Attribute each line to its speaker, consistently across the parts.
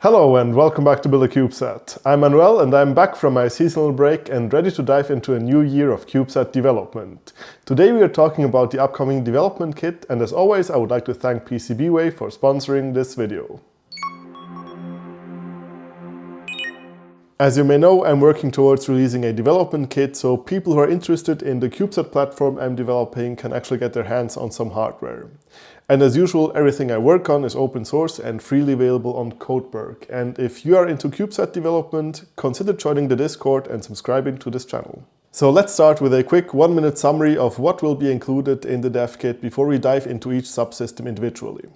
Speaker 1: Hello and welcome back to Build a CubeSat. I'm Manuel and I'm back from my seasonal break and ready to dive into a new year of CubeSat development. Today we are talking about the upcoming development kit, and as always I would like to thank PCBWay for sponsoring this video. As you may know, I'm working towards releasing a development kit so people who are interested in the CubeSat platform I'm developing can actually get their hands on some hardware. And as usual, everything I work on is open source and freely available on Codeberg. And if you are into CubeSat development, consider joining the Discord and subscribing to this channel. So let's start with a quick 1-minute summary of what will be included in the dev kit before we dive into each subsystem individually.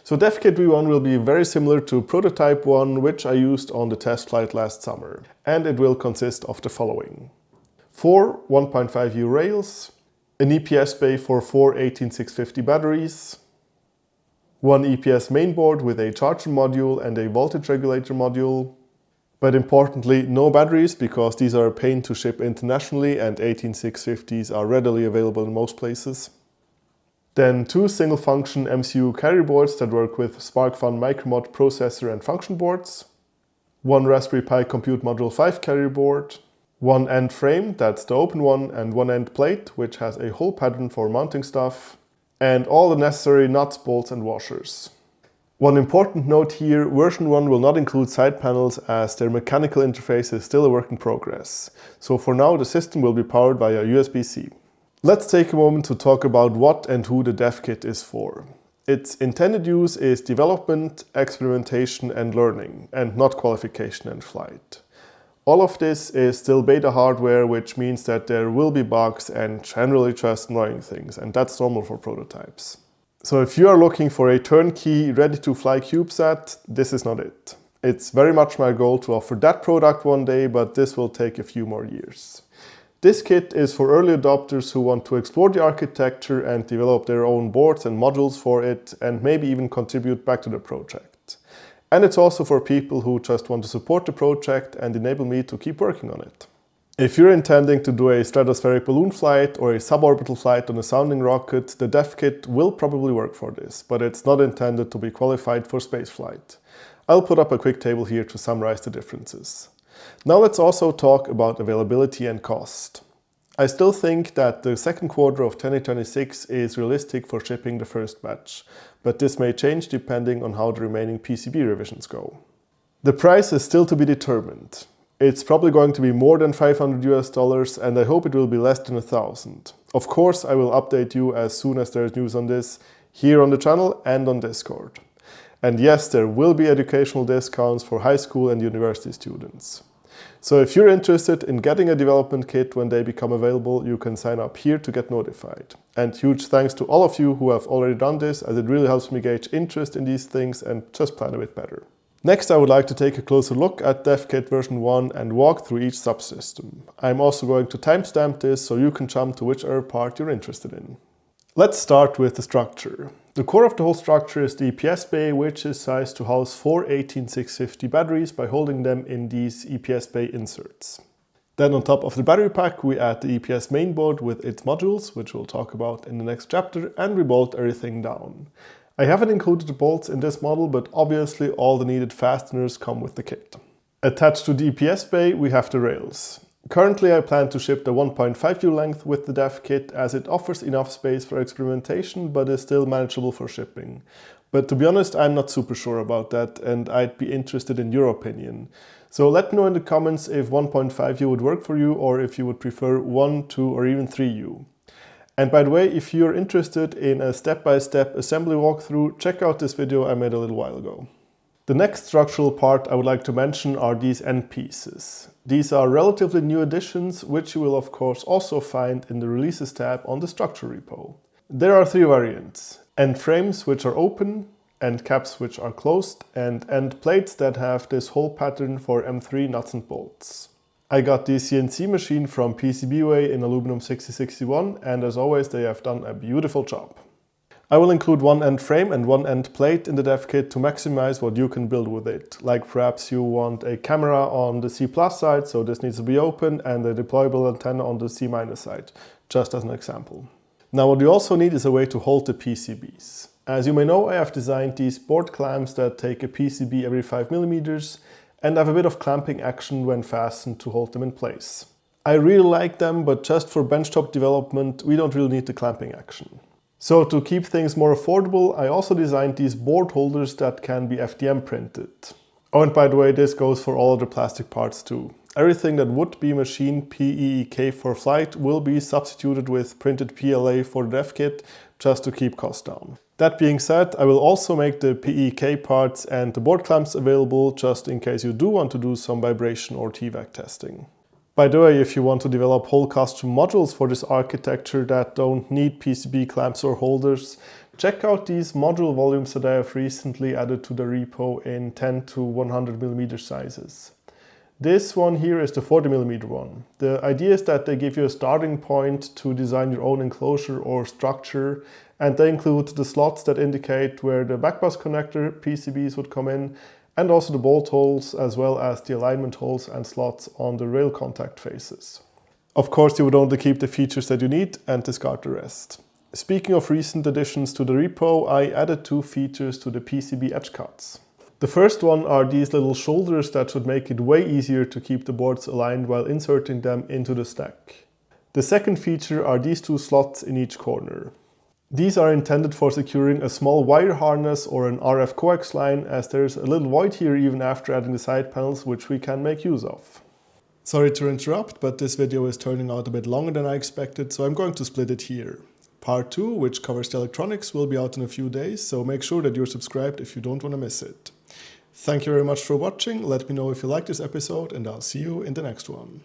Speaker 1: So dev kit V1 will be very similar to prototype 1, which I used on the test flight last summer. And it will consist of the following: 4 1.5U rails, an EPS bay for 4 18650 batteries, one EPS mainboard with a charger module and a voltage regulator module, but importantly no batteries because these are a pain to ship internationally and 18650s are readily available in most places. Then 2 single function MCU carrier boards that work with SparkFun Micromod processor and function boards, one Raspberry Pi Compute Module 5 carrier board, one end frame, that's the open one, and one end plate, which has a hole pattern for mounting stuff, and all the necessary nuts, bolts and washers. One important note here, version 1 will not include side panels as their mechanical interface is still a work in progress. So for now the system will be powered via USB-C. Let's take a moment to talk about what and who the dev kit is for. Its intended use is development, experimentation and learning, and not qualification and flight. All of this is still beta hardware, which means that there will be bugs and generally just annoying things, and that's normal for prototypes. So if you are looking for a turnkey, ready-to-fly CubeSat, this is not it. It's very much my goal to offer that product one day, but this will take a few more years. This kit is for early adopters who want to explore the architecture and develop their own boards and modules for it, and maybe even contribute back to the project. And it's also for people who just want to support the project and enable me to keep working on it. If you're intending to do a stratospheric balloon flight or a suborbital flight on a sounding rocket, the dev kit will probably work for this, but it's not intended to be qualified for spaceflight. I'll put up a quick table here to summarize the differences. Now let's also talk about availability and cost. I still think that the second quarter of 2026 is realistic for shipping the first batch, but this may change depending on how the remaining PCB revisions go. The price is still to be determined. It's probably going to be more than $500 and I hope it will be less than 1,000. Of course, I will update you as soon as there is news on this, here on the channel and on Discord. And yes, there will be educational discounts for high school and university students. So if you're interested in getting a development kit when they become available, you can sign up here to get notified. And huge thanks to all of you who have already done this, as it really helps me gauge interest in these things and just plan a bit better. Next, I would like to take a closer look at DevKit version 1 and walk through each subsystem. I'm also going to timestamp this so you can jump to whichever part you're interested in. Let's start with the structure. The core of the whole structure is the EPS bay, which is sized to house 4 18650 batteries by holding them in these EPS bay inserts. Then on top of the battery pack we add the EPS mainboard with its modules, which we'll talk about in the next chapter, and we bolt everything down. I haven't included the bolts in this model, but obviously all the needed fasteners come with the kit. Attached to the EPS bay we have the rails. Currently I plan to ship the 1.5U length with the dev kit as it offers enough space for experimentation but is still manageable for shipping. But to be honest, I'm not super sure about that and I'd be interested in your opinion. So let me know in the comments if 1.5U would work for you or if you would prefer 1, 2 or even 3U. And by the way, if you're interested in a step-by-step assembly walkthrough, check out this video I made a little while ago. The next structural part I would like to mention are these end pieces. These are relatively new additions, which you will of course also find in the Releases tab on the structure repo. There are 3 variants: end frames which are open, end caps which are closed, and end plates that have this hole pattern for M3 nuts and bolts. I got the CNC machine from PCBWay in aluminum 6061 and as always they have done a beautiful job. I will include one end frame and one end plate in the dev kit to maximize what you can build with it. Like perhaps you want a camera on the C+ side, so this needs to be open, and a deployable antenna on the C- side, just as an example. Now what you also need is a way to hold the PCBs. As you may know, I have designed these board clamps that take a PCB every 5mm and have a bit of clamping action when fastened to hold them in place. I really like them, but just for benchtop development, we don't really need the clamping action. So to keep things more affordable, I also designed these board holders that can be FDM printed. Oh, and by the way, this goes for all other plastic parts too. Everything that would be machined PEEK for flight will be substituted with printed PLA for the dev kit, just to keep costs down. That being said, I will also make the PEEK parts and the board clamps available just in case you do want to do some vibration or TVAC testing. By the way, if you want to develop whole custom modules for this architecture that don't need PCB clamps or holders, check out these module volumes that I have recently added to the repo in 10 to 100mm sizes. This one here is the 40mm one. The idea is that they give you a starting point to design your own enclosure or structure, and they include the slots that indicate where the backbus connector PCBs would come in, and also the bolt holes, as well as the alignment holes and slots on the rail contact faces. Of course, you would only keep the features that you need and discard the rest. Speaking of recent additions to the repo, I added 2 features to the PCB edge cuts. The first one are these little shoulders that should make it way easier to keep the boards aligned while inserting them into the stack. The second feature are these 2 slots in each corner. These are intended for securing a small wire harness or an RF coax line, as there's a little void here even after adding the side panels, which we can make use of. Sorry to interrupt, but this video is turning out a bit longer than I expected, so I'm going to split it here. Part 2, which covers the electronics, will be out in a few days, so make sure that you're subscribed if you don't want to miss it. Thank you very much for watching, let me know if you liked this episode, and I'll see you in the next one.